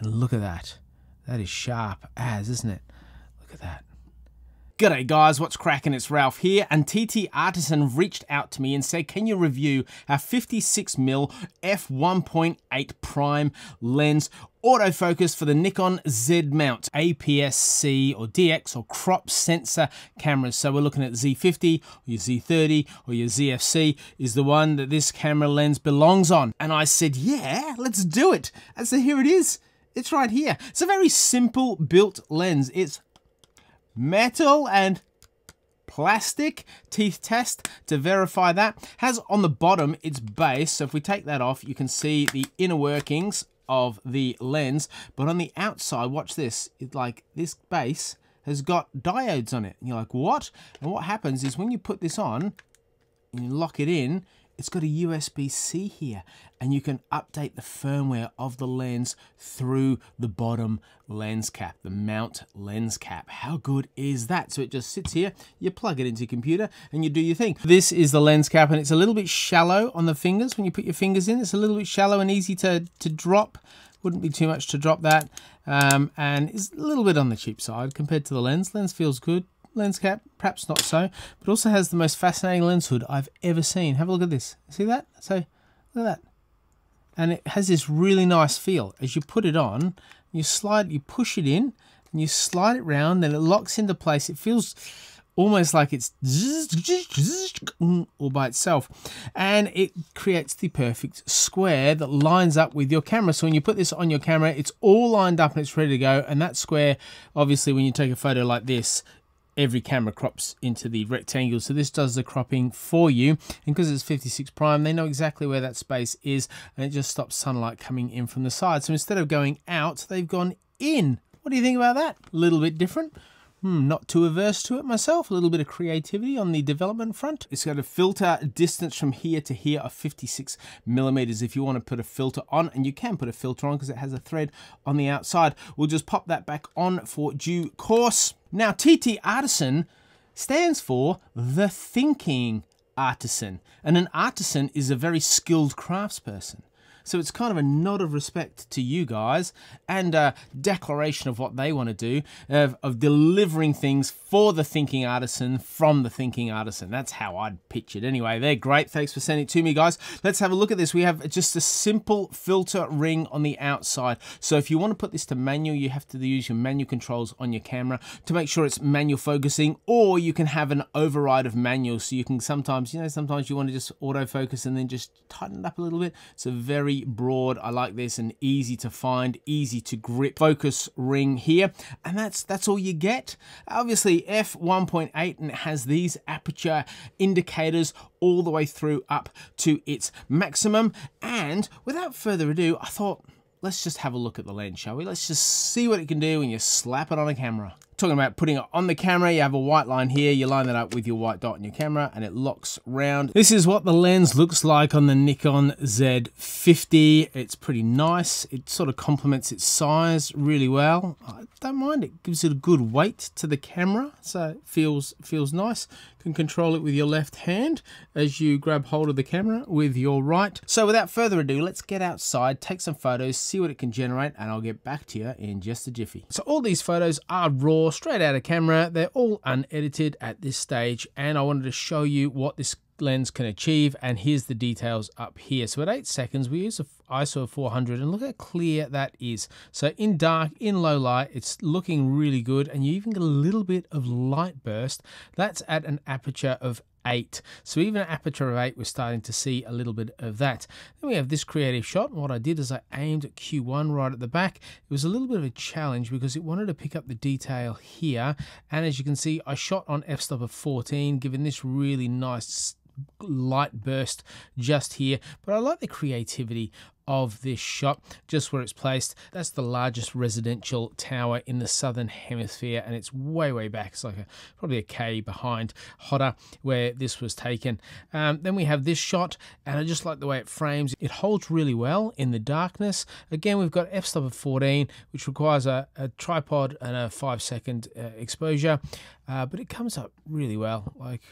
And look at that. That is sharp as, isn't it? Look at that. G'day guys, what's cracking? It's Ralph here, and TTArtisan reached out to me and said, can you review our 56mm f1.8 prime lens autofocus for the Nikon Z mount, APS-C or DX or crop sensor cameras. So we're looking at Z50 or your Z30 or your ZFC is the one that this camera lens belongs on. And I said, yeah, let's do it. And so here it is. It's right here. It's a very simple built lens. It's metal and plastic. Teeth test to verify that. Has on the bottom its base, so if we take that off you can see the inner workings of the lens, but on the outside, watch this, it's like this base has got diodes on it. And you're like, what? And what happens is when you put this on and you lock it in, it's got a USB-C here, and you can update the firmware of the lens through the bottom lens cap, the mount lens cap. How good is that? So it just sits here, you plug it into your computer, and you do your thing. This is the lens cap, and it's a little bit shallow on the fingers. When you put your fingers in, it's a little bit shallow and easy to drop. Wouldn't be too much to drop that, and it's a little bit on the cheap side compared to the lens. Lens feels good. Lens cap, perhaps not so, but also has the most fascinating lens hood I've ever seen. Have a look at this. See that? So look at that. And it has this really nice feel. As you put it on, you push it in, and you slide it round, and it locks into place. It feels almost like it's all by itself, and it creates the perfect square that lines up with your camera. So when you put this on your camera, it's all lined up and it's ready to go. And that square, obviously, when you take a photo like this, every camera crops into the rectangle, so this does the cropping for you. And because it's 56 prime, they know exactly where that space is, and it just stops sunlight coming in from the side. So instead of going out, they've gone in. What do you think about that? A little bit different. Not too averse to it myself. A little bit of creativity on the development front. It's got a filter distance from here to here of 56mm if you want to put a filter on, and you can put a filter on because it has a thread on the outside. We'll just pop that back on for due course. Now, TTArtisan stands for the thinking artisan, and an artisan is a very skilled craftsperson. So it's kind of a nod of respect to you guys, and a declaration of what they want to do, of delivering things for the thinking artisan from the thinking artisan. That's how I'd pitch it anyway. They're great. Thanks for sending it to me, guys. Let's have a look at this. We have just a simple filter ring on the outside. So if you want to put this to manual, you have to use your manual controls on your camera to make sure it's manual focusing, or you can have an override of manual. So you can sometimes, sometimes you want to just autofocus and then just tighten it up a little bit. It's a very broad, I like this, and easy to find, easy to grip focus ring here, and that's all you get. Obviously f1.8, and it has these aperture indicators all the way through up to its maximum. And without further ado, I thought, let's just have a look at the lens, shall we? Let's just see what it can do when you slap it on a camera. Talking about putting it on the camera, you have a white line here, you line that up with your white dot on your camera and it locks round. This is what the lens looks like on the Nikon Z50. It's pretty nice. It sort of complements its size really well. I don't mind, it gives it a good weight to the camera, so it feels nice. You can control it with your left hand as you grab hold of the camera with your right. So without further ado, let's get outside, take some photos, see what it can generate, and I'll get back to you in just a jiffy. So all these photos are raw, straight out of camera. They're all unedited at this stage, and I wanted to show you what this lens can achieve, and here's the details up here. So at 8 seconds we use an ISO of 400, and look how clear that is. So in dark, in low light, it's looking really good, and you even get a little bit of light burst. That's at an aperture of 8. So even an aperture of 8, we're starting to see a little bit of that. Then we have this creative shot, and what I did is I aimed at Q1 right at the back. It was a little bit of a challenge because it wanted to pick up the detail here, and as you can see, I shot on f-stop of 14, giving this really nice light burst just here. But I like the creativity of this shot, just where it's placed. That's the largest residential tower in the southern hemisphere, and it's way back. It's like probably a K behind Hodder where this was taken. Then we have this shot, and I just like the way it frames. It holds really well in the darkness. Again, we've got f-stop of 14, which requires a tripod and a 5-second exposure, but it comes up really well. Like,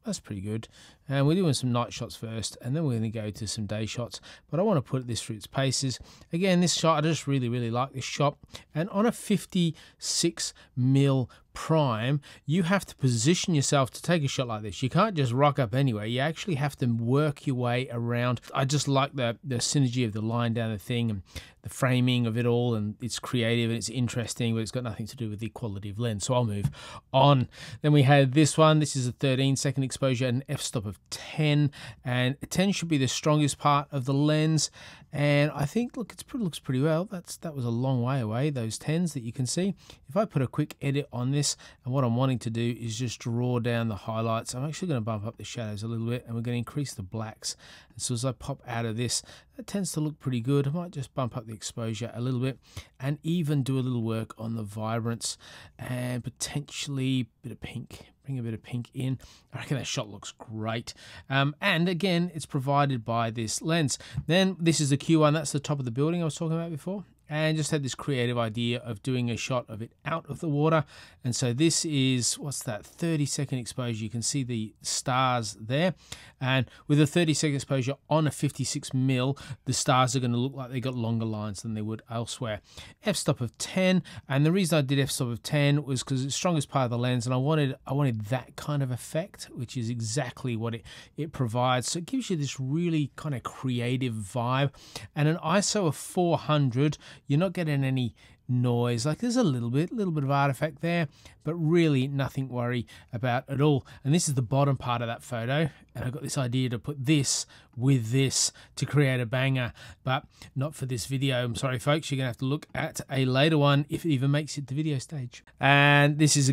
that's pretty good. And we're doing some night shots first, and then we're going to go to some day shots. But I want to put this through its paces. Again, this shot, I just really like this shot. And on a 56mm prime, you have to position yourself to take a shot like this. You can't just rock up anywhere. You actually have to work your way around. I just like the synergy of the line down the thing and the framing of it all, and it's creative and it's interesting, but it's got nothing to do with the quality of lens. So I'll move on. Then we had this one. This is a 13-second exposure and an f-stop of 10, and 10 should be the strongest part of the lens. And I think, look, it looks pretty well. That was a long way away, those 10s that you can see. If I put a quick edit on this, and what I'm wanting to do is just draw down the highlights. I'm actually going to bump up the shadows a little bit, and we're going to increase the blacks. And so as I pop out of this, that tends to look pretty good. I might just bump up the exposure a little bit and even do a little work on the vibrance and potentially a bit of pink. Bring a bit of pink in. I reckon that shot looks great. And again, it's provided by this lens. Then this is the Q1. That's the top of the building I was talking about before. And just had this creative idea of doing a shot of it out of the water. And so this is, what's that, 30-second exposure. You can see the stars there. And with a 30-second exposure on a 56mm, the stars are going to look like they got longer lines than they would elsewhere. F-stop of 10. And the reason I did f-stop of 10 was because it's the strongest part of the lens, and I wanted that kind of effect, which is exactly what it provides. So it gives you this really kind of creative vibe. And an ISO of 400, you're not getting any noise. Like, there's a little bit of artifact there, but really nothing to worry about at all. And this is the bottom part of that photo, and I've got this idea to put this with this to create a banger, but not for this video. I'm sorry folks, you're gonna have to look at a later one if it even makes it to video stage. And this is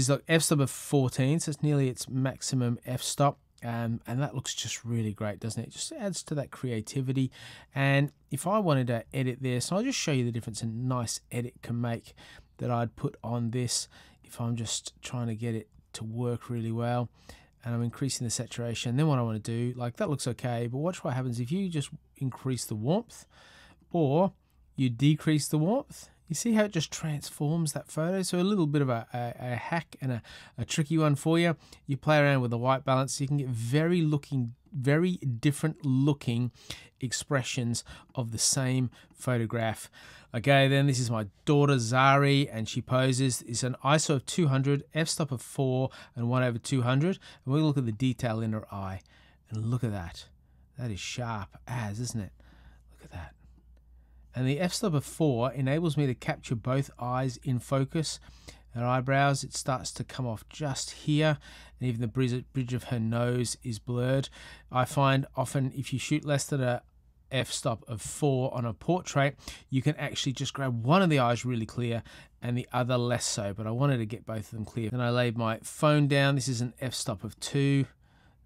like f-stop of 14, so it's nearly its maximum f-stop. And that looks just really great, doesn't it? It just adds to that creativity. And if I wanted to edit this, I'll just show you the difference a nice edit can make that I'd put on this if I'm just trying to get it to work really well. And I'm increasing the saturation. Then what I want to do, like, that looks okay, but watch what happens if you just increase the warmth or you decrease the warmth. You see how it just transforms that photo? So a little bit of a hack and a tricky one for you. You play around with the white balance, so you can get very different looking expressions of the same photograph. Okay, then this is my daughter Zari, and she poses. It's an ISO of 200, f-stop of 4, and 1/200. And we look at the detail in her eye, and look at that. That is sharp as, isn't it? Look at that. And the f-stop of 4 enables me to capture both eyes in focus. Her eyebrows, it starts to come off just here, and even the bridge of her nose is blurred. I find often if you shoot less than a f-stop of 4 on a portrait, you can actually just grab one of the eyes really clear and the other less so, but I wanted to get both of them clear. Then I laid my phone down. This is an f-stop of 2.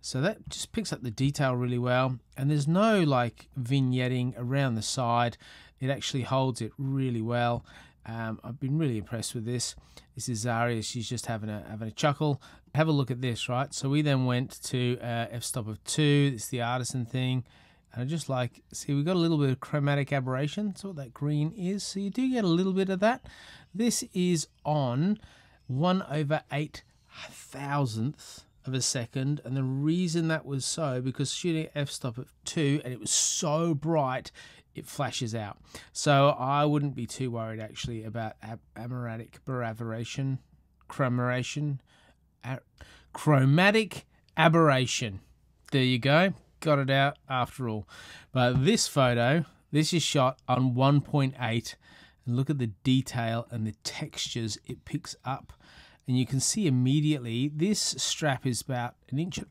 So that just picks up the detail really well, and there's no like vignetting around the side. It actually holds it really well. I've been really impressed with this. This is Zaria. She's just having a chuckle. Have a look at this, right? So we then went to f-stop of 2. It's the Artisan thing. And I just like, see, we've got a little bit of chromatic aberration. That's what that green is. So you do get a little bit of that. This is on 1/8000th of a second, and the reason that was so, because shooting f-stop of 2 and it was so bright, it flashes out. So I wouldn't be too worried actually about chromatic aberration. There you go, got it out after all. But this photo, this is shot on 1.8, and look at the detail and the textures it picks up. And you can see immediately this strap is about 1.5 inches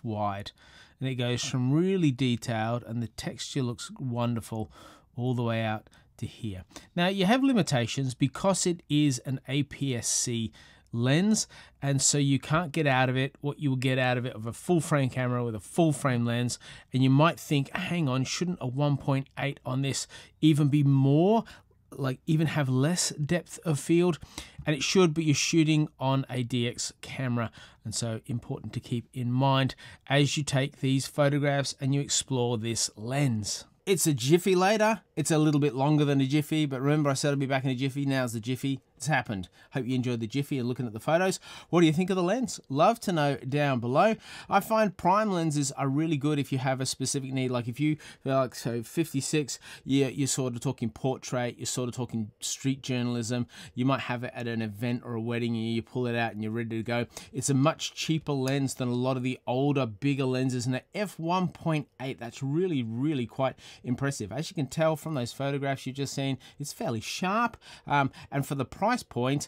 wide, and it goes from really detailed, and the texture looks wonderful all the way out to here. Now you have limitations because it is an APS-C lens, and so you can't get out of it what you will get out of it of a full frame camera with a full frame lens. And you might think, hang on, shouldn't a 1.8 on this even be more, like even have less depth of field? And it should, but you're shooting on a DX camera, and so important to keep in mind as you take these photographs and you explore this lens. It's a jiffy later. It's a little bit longer than a jiffy, but remember I said I'd be back in a jiffy. Now's the jiffy. happened. Hope you enjoyed the jiffy and looking at the photos. What do you think of the lens? Love to know down below. I find prime lenses are really good if you have a specific need. Like if you like, so 56, you're sort of talking portrait, you're sort of talking street journalism. You might have it at an event or a wedding and you pull it out and you're ready to go. It's a much cheaper lens than a lot of the older, bigger lenses, and the f1.8, that's really quite impressive. As you can tell from those photographs you've just seen, it's fairly sharp, and for the price point,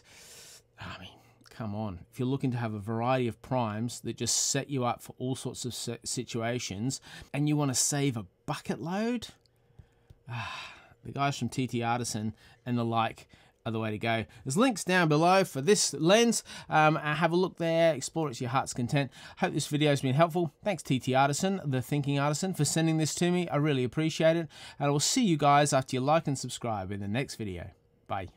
I mean, come on. If you're looking to have a variety of primes that just set you up for all sorts of situations and you want to save a bucket load, the guys from TTArtisan and the like are the way to go. There's links down below for this lens. Have a look there, explore it to your heart's content. Hope this video has been helpful. Thanks TTArtisan, the thinking artisan, for sending this to me. I really appreciate it. And I will see you guys after you like and subscribe in the next video. Bye.